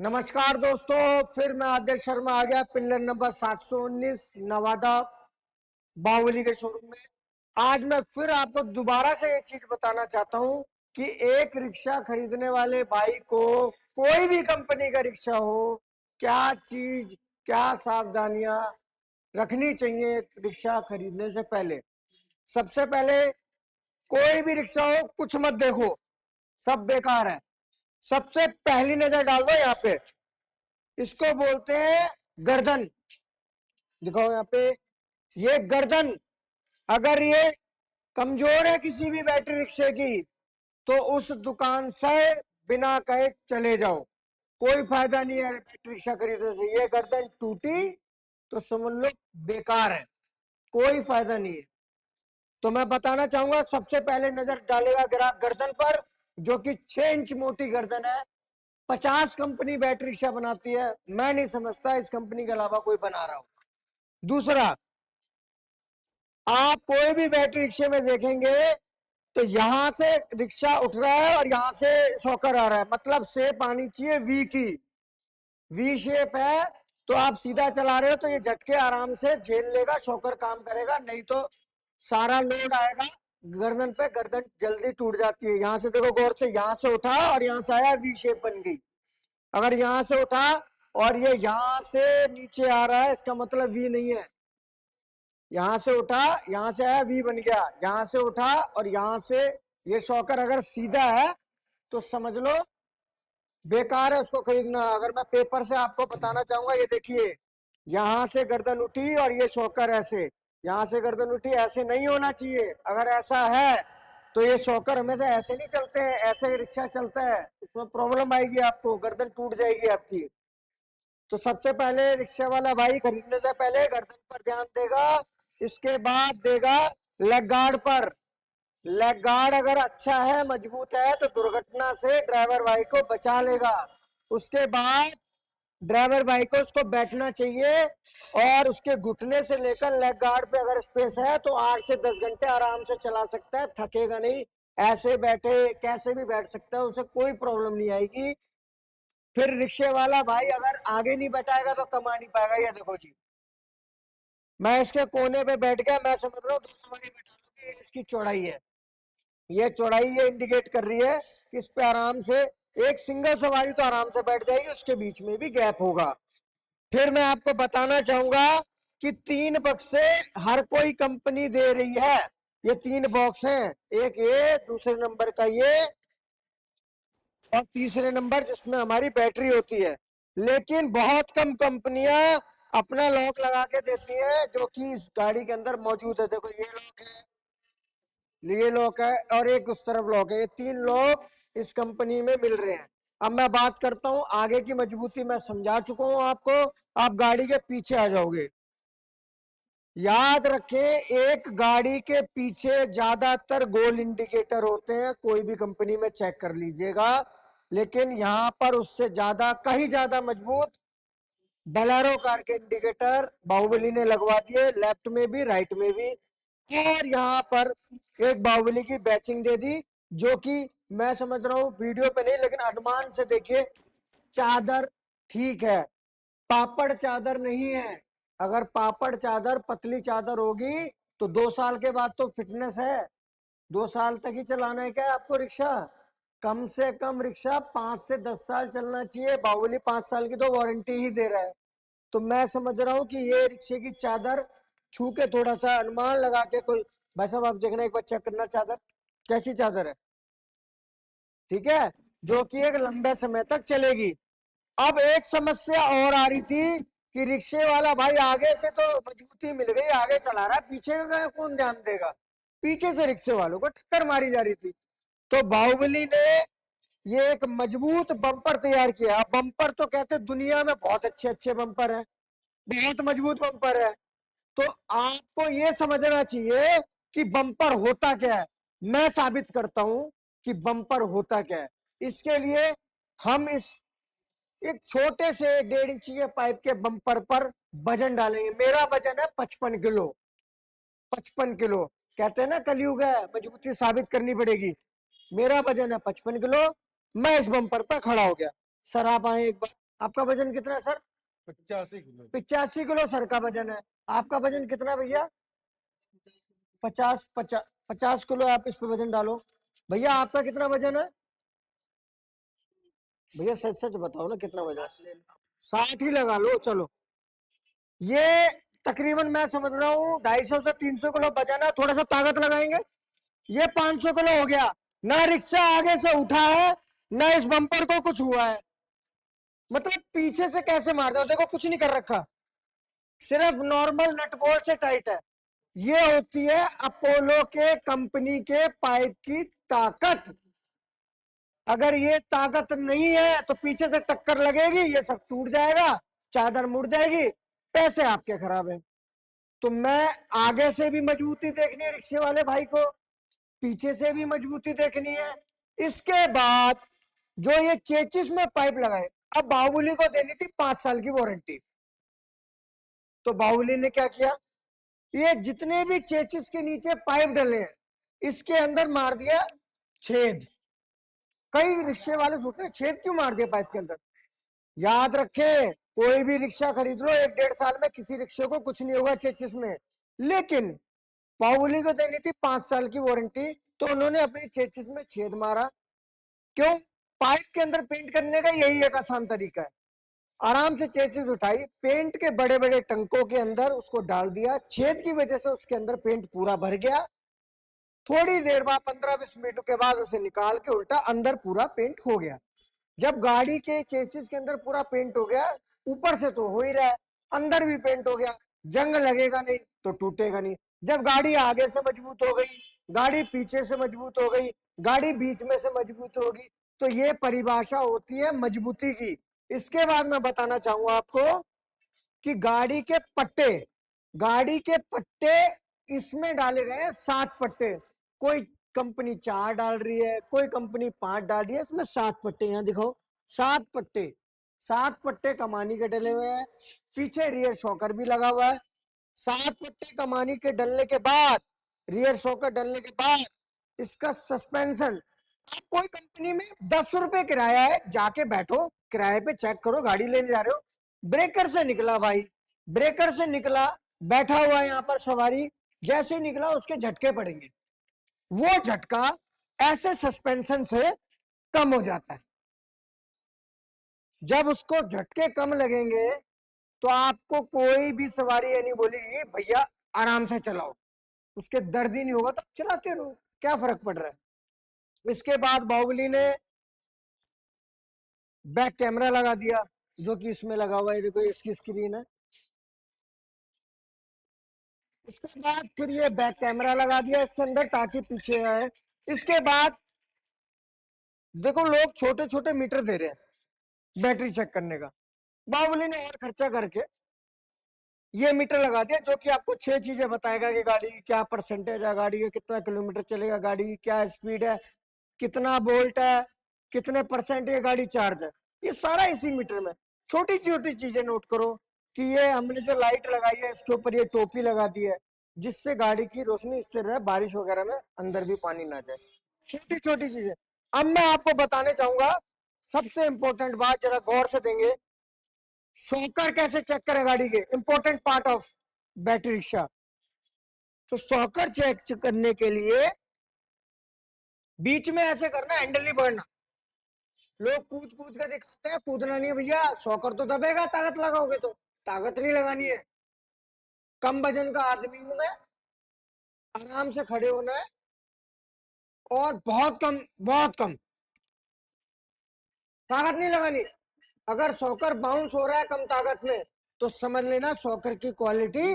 नमस्कार दोस्तों, फिर मैं आदेश शर्मा आ गया पिलर नंबर 719 नवादा बाहुबली के शोरूम में। आज मैं फिर आपको दोबारा से एक चीज बताना चाहता हूं कि एक रिक्शा खरीदने वाले भाई को, कोई भी कंपनी का रिक्शा हो, क्या सावधानियां रखनी चाहिए रिक्शा खरीदने से पहले। सबसे पहले, कोई भी रिक्शा हो कुछ मत देखो, सब बेकार है। सबसे पहली नजर डाल दो यहाँ पे, इसको बोलते हैं गर्दन। दिखाओ यहाँ पे, ये गर्दन अगर ये कमजोर है किसी भी बैटरी रिक्शे की, तो उस दुकान से बिना कहे चले जाओ, कोई फायदा नहीं है बैटरी रिक्शा खरीदने से। ये गर्दन टूटी तो समझ लो बेकार है, कोई फायदा नहीं है। तो मैं बताना चाहूंगा, सबसे पहले नजर डालेगा ग्राहक गर्दन पर, जो कि 6 इंच मोटी गर्दन है। 50 कंपनी बैटरी रिक्शा बनाती है, मैं नहीं समझता इस कंपनी के अलावा कोई बना रहा हो। दूसरा, आप कोई भी बैटरी रिक्शे में देखेंगे तो यहां से रिक्शा उठ रहा है और यहां से शॉकर आ रहा है, मतलब शेप आनी चाहिए वी की। वी शेप है तो आप सीधा चला रहे हो तो ये झटके आराम से झेल लेगा, शॉकर काम करेगा। नहीं तो सारा लोड आएगा गर्दन पे, गर्दन जल्दी टूट जाती है। यहां से देखो गौर से, यहां से उठा और यहां से आया, वी शेप बन गई। अगर यहां से उठा और ये यहां से नीचे आ रहा है, इसका मतलब वी नहीं है। यहां से उठा, यहां से आया, वी बन गया। यहां से उठा और यहां से ये शॉकर अगर सीधा है तो समझ लो बेकार है उसको खरीदना। अगर मैं पेपर से आपको बताना चाहूंगा, ये देखिए, यहां से गर्दन उठी और ये शॉकर ऐसे, यहां से गर्दन उठी, ऐसे नहीं होना चाहिए। अगर ऐसा है तो ये शॉकर हमेशा ऐसे नहीं चलते हैं, ऐसे रिक्शा चलता है, इसमें प्रॉब्लम आएगी आपको, गर्दन टूट जाएगी आपकी। तो सबसे पहले रिक्शा वाला भाई खरीदने से पहले गर्दन पर ध्यान देगा, इसके बाद देगा लेग गार्ड पर। लेग गार्ड अगर अच्छा है, मजबूत है, तो दुर्घटना से ड्राइवर भाई को बचा लेगा। उसके बाद ड्राइवर भाई को उसको बैठना चाहिए, और उसके घुटने से लेकर लेग गार्ड पे अगर स्पेस है तो 8 से 10 घंटे आराम से चला सकता है, थकेगा नहीं। ऐसे बैठे कैसे भी बैठ सकता है, उसे कोई प्रॉब्लम नहीं आएगी। फिर रिक्शे वाला भाई अगर आगे नहीं बैठाएगा तो कमा नहीं पाएगा। ये देखो जी, मैं इसके कोने पे बैठ गया, मैं समझ रहा हूँ 2 सवारी बैठा लूंगी, ये इसकी चौड़ाई है। ये चौड़ाई ये इंडिकेट कर रही है कि इस पे आराम से एक सिंगल सवारी तो आराम से बैठ जाएगी, उसके बीच में भी गैप होगा। फिर मैं आपको बताना चाहूंगा कि 3 बक्से हर कोई कंपनी दे रही है। ये 3 बॉक्स हैं, एक ये, दूसरे नंबर का ये, और तीसरे नंबर जिसमें हमारी बैटरी होती है। लेकिन बहुत कम कंपनियां अपना लॉक लगा के देती है, जो कि इस गाड़ी के अंदर मौजूद है। देखो ये लॉक है, ये लॉक है, और एक उस तरफ लॉक है। ये 3 लॉक इस कंपनी में मिल रहे हैं। अब मैं बात करता हूं आगे की मजबूती, मैं समझा चुका हूं आपको, आप गाड़ी के पीछे आ जाओगे। याद रखें, एक गाड़ी के पीछे ज्यादातर गोल इंडिकेटर होते हैं, कोई भी कंपनी में चेक कर लीजिएगा। लेकिन यहां पर उससे ज्यादा, कहीं ज्यादा मजबूत बोलेरो कार के इंडिकेटर बाहुबली ने लगवा दिए, लेफ्ट में भी राइट में भी। और यहाँ पर एक बाहुबली की बैचिंग दे दी, जो कि मैं समझ रहा हूँ वीडियो पे नहीं, लेकिन अनुमान से देखिए चादर ठीक है, पापड़ चादर नहीं है। अगर पापड़ चादर, पतली चादर होगी तो 2 साल के बाद तो फिटनेस है, 2 साल तक ही चलाना है क्या है आपको रिक्शा। कम से कम रिक्शा 5 से 10 साल चलना चाहिए। बाहुबली 5 साल की तो वारंटी ही दे रहा है। तो मैं समझ रहा हूँ कि ये रिक्शे की चादर छू के थोड़ा सा अनुमान लगा के, कोई भाई साहब आप देखना, एक बार चेक करना चादर कैसी चादर है, ठीक है, जो कि एक लंबे समय तक चलेगी। अब एक समस्या और आ रही थी कि रिक्शे वाला भाई आगे से तो मजबूती मिल गई, आगे चला रहा है, पीछे का कौन ध्यान देगा। पीछे से रिक्शे वालों को टक्कर मारी जा रही थी। तो बाहुबली ने ये एक मजबूत बम्पर तैयार किया। बम्पर तो कहते दुनिया में बहुत अच्छे अच्छे बम्पर हैं, बहुत मजबूत बम्पर है। तो आपको ये समझना चाहिए कि बम्पर होता क्या है। मैं साबित करता हूं कि बम्पर होता क्या है। इसके लिए हम इस एक छोटे से 1.5 इंची के पाइप के बम्पर पर वजन डालेंगे। मेरा वजन है 55 किलो। 55 किलो, कहते हैं ना कलयुग है, मजबूती साबित करनी पड़ेगी। मेरा वजन है 55 किलो। मैं इस बम्पर पर खड़ा हो गया। सर आप आए एक बार, आपका वजन कितना है सर? 85 किलो। 85 किलो सर का वजन है। आपका वजन कितना भैया? 50 किलो। आप इस पे वजन डालो। भैया आपका कितना वजन है? भैया सच सच बताओ ना कितना वजन है? 60 ही लगा लो चलो। ये तकरीबन मैं समझ रहा हूँ 250 से 300 किलो वजन है। थोड़ा सा ताकत लगाएंगे, ये 500 किलो हो गया। ना रिक्शा आगे से उठा है, ना इस बम्पर को कुछ हुआ है। मतलब पीछे से कैसे मार दो, देखो कुछ नहीं कर रखा, सिर्फ नॉर्मल नट बोल्ट से टाइट है। ये होती है अपोलो के कंपनी के पाइप की ताकत। अगर ये ताकत नहीं है तो पीछे से टक्कर लगेगी, ये सब टूट जाएगा, चादर मुड़ जाएगी, पैसे आपके खराब है। तो मैं आगे से भी मजबूती देखनी है रिक्शे वाले भाई को, पीछे से भी मजबूती देखनी है। इसके बाद जो ये चेचिस में पाइप लगाए, अब बाहुबली को देनी थी 5 साल की वारंटी, तो बाहुबली ने क्या किया, ये जितने भी चेचिस के नीचे पाइप डले हैं इसके अंदर मार दिया छेद। कई रिक्शे वाले सोचते हैं छेद क्यों मार दिया पाइप के अंदर। याद रखे, कोई भी रिक्शा खरीद लो 1-1.5 साल में किसी रिक्शे को कुछ नहीं होगा चेचिस में, लेकिन बाहुबली को देनी थी 5 साल की वारंटी, तो उन्होंने अपनी चेचिस में छेद मारा। क्यों? पाइप के अंदर पेंट करने का यही एक आसान तरीका है। आराम से चेसिस उठाई, पेंट के बड़े बड़े टंकों के अंदर उसको डाल दिया, छेद की वजह से उसके अंदर पेंट पूरा भर गया। थोड़ी देर बाद 15-20 मिनट के बाद उसे निकाल के उल्टा अंदर पूरा पेंट हो गया। जब गाड़ी के चेसिस के अंदर पूरा पेंट हो गया, ऊपर से तो हो ही रहा है, अंदर भी पेंट हो गया, जंग लगेगा नहीं तो टूटेगा नहीं। जब गाड़ी आगे से मजबूत हो गई, गाड़ी पीछे से मजबूत हो गई, गाड़ी बीच में से मजबूत होगी, तो ये परिभाषा होती है मजबूती की। इसके बाद मैं बताना चाहूंगा आपको कि गाड़ी के पट्टे इसमें डाले गए हैं 7 पट्टे। कोई कंपनी 4 डाल रही है, कोई कंपनी 5 डाल रही है, इसमें 7 पट्टे यहाँ दिखाओ, 7 पट्टे। 7 पट्टे कमानी के डले हुए हैं, पीछे रियर शॉकर भी लगा हुआ है। 7 पट्टे कमानी के डलने के बाद, रियर शॉकर डलने के बाद, इसका सस्पेंशन, आप कोई कंपनी में 10 रुपए किराया है, जाके बैठो किराए पे, चेक करो, गाड़ी लेने जा रहे हो, ब्रेकर से निकला भाई, ब्रेकर से निकला, बैठा हुआ है यहाँ पर सवारी, जैसे निकला उसके झटके पड़ेंगे, वो झटका ऐसे सस्पेंशन से कम हो जाता है। जब उसको झटके कम लगेंगे तो आपको कोई भी सवारी ये नहीं बोलेगी भैया आराम से चलाओ, उसके दर्द ही नहीं होगा तो चलाते रहो, क्या फर्क पड़ रहा है। इसके बाद बाहुबली ने बैक कैमरा लगा दिया, जो कि इसमें लगा हुआ है, देखो इसकी स्क्रीन है। इसके बाद फिर ये बैक कैमरा लगा दिया इसके अंदर ताकि पीछे आए। इसके बाद देखो लोग छोटे छोटे मीटर दे रहे हैं बैटरी चेक करने का, बाहुबली ने और खर्चा करके ये मीटर लगा दिया जो कि आपको 6 चीजें बताएगा कि गाड़ी की क्या परसेंटेज है, गाड़ी का कितना किलोमीटर चलेगा, गाड़ी की क्या स्पीड है, कितना वोल्ट है, कितने परसेंट ये गाड़ी चार्ज है, ये सारा इसी मीटर में। छोटी छोटी चीजें नोट करो कि ये हमने जो लाइट लगाई है इसके ऊपर ये टोपी लगा दी है जिससे गाड़ी की रोशनी स्थिर रहे, बारिश वगैरह में अंदर भी पानी ना जाए, छोटी छोटी चीजें। अब मैं आपको बताने चाहूंगा सबसे इंपॉर्टेंट बात, जरा गौर से देंगे, शॉकर कैसे चेक करें गाड़ी के, important part of battery rickshaw. तो शॉकर चेक करने के लिए बीच में ऐसे करना, हैंडल नहीं पकड़ना। लोग कूद कूद के दिखाते हैं, कूदना नहीं है भैया, शॉकर तो दबेगा ताकत लगाओगे तो, ताकत नहीं लगानी है। कम वजन का आदमी हूं मैं, आराम से खड़े होना है और बहुत कम ताकत नहीं लगानी। अगर शॉकर बाउंस हो रहा है कम ताकत में तो समझ लेना शॉकर की क्वालिटी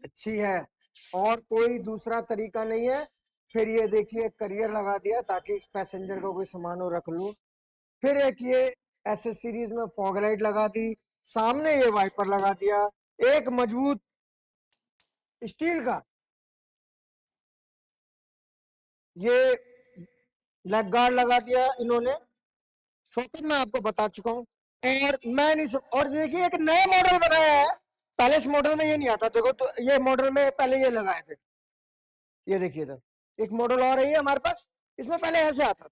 अच्छी है, और कोई दूसरा तरीका नहीं है। फिर ये देखिए करियर लगा दिया ताकि पैसेंजर को कोई सामान हो रख लूं। फिर एक ये एसेसरीज में फॉग लाइट लगा दी, सामने ये वाइपर लगा दिया, एक मजबूत स्टील का ये लेग गार्ड लगा दिया इन्होंने। शॉकर मैं आपको बता चुका हूँ, और मैं नहीं और देखिए एक नया मॉडल बनाया है, पहले इस मॉडल में ये नहीं आता, देखो तो ये मॉडल में पहले ये लगाए थे, ये देखिए था एक मॉडल और है हमारे पास, इसमें पहले ऐसे आता था,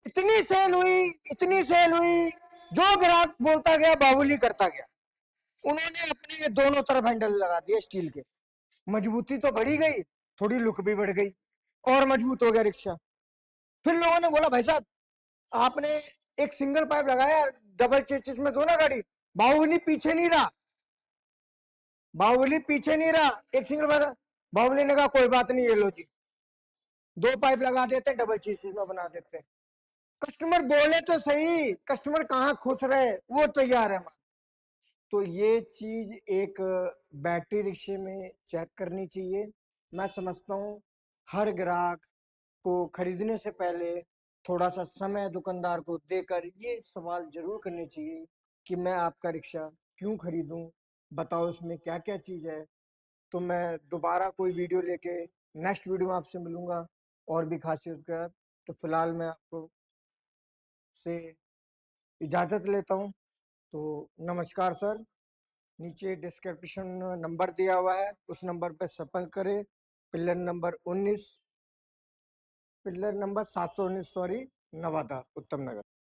इतनी सेल हुई, जो ग्राहक बोलता गया बाहुली करता गया। उन्होंने अपने दोनों तरफ हैंडल लगा दिए स्टील के, मजबूती तो बढ़ी गई, थोड़ी लुक भी बढ़ गई, और मजबूत हो गया रिक्शा। फिर लोगों ने बोला भाई साहब आपने एक सिंगल पाइप लगाया, डबल चेसिस में दो ना गाड़ी, बाहुबली पीछे नहीं रहा, बाहुबली पीछे नहीं रहा, एक सिंगल पाइप। बाहुबली ने कहा कोई बात नहीं, ये लो जी, दो पाइप लगा देते, डबल चेसिस में बना देते। कस्टमर बोले तो सही, कस्टमर कहाँ खुश रहे, वो तैयार है। तो ये चीज एक बैटरी रिक्शे में चेक करनी चाहिए। मैं समझता हूँ हर ग्राहक को खरीदने से पहले थोड़ा सा समय दुकानदार को देकर ये सवाल जरूर करने चाहिए कि मैं आपका रिक्शा क्यों खरीदूं, बताओ इसमें क्या क्या चीज़ है। तो मैं दोबारा कोई वीडियो लेके नेक्स्ट वीडियो में आपसे मिलूंगा और भी खासियत के साथ। तो फिलहाल मैं आपको से इजाज़त लेता हूँ। तो नमस्कार सर। नीचे डिस्क्रिप्शन नंबर दिया हुआ है, उस नंबर पर संपर्क करें। Pillar number 19, pillar number 719, sorry, Nawada, उत्तम नगर।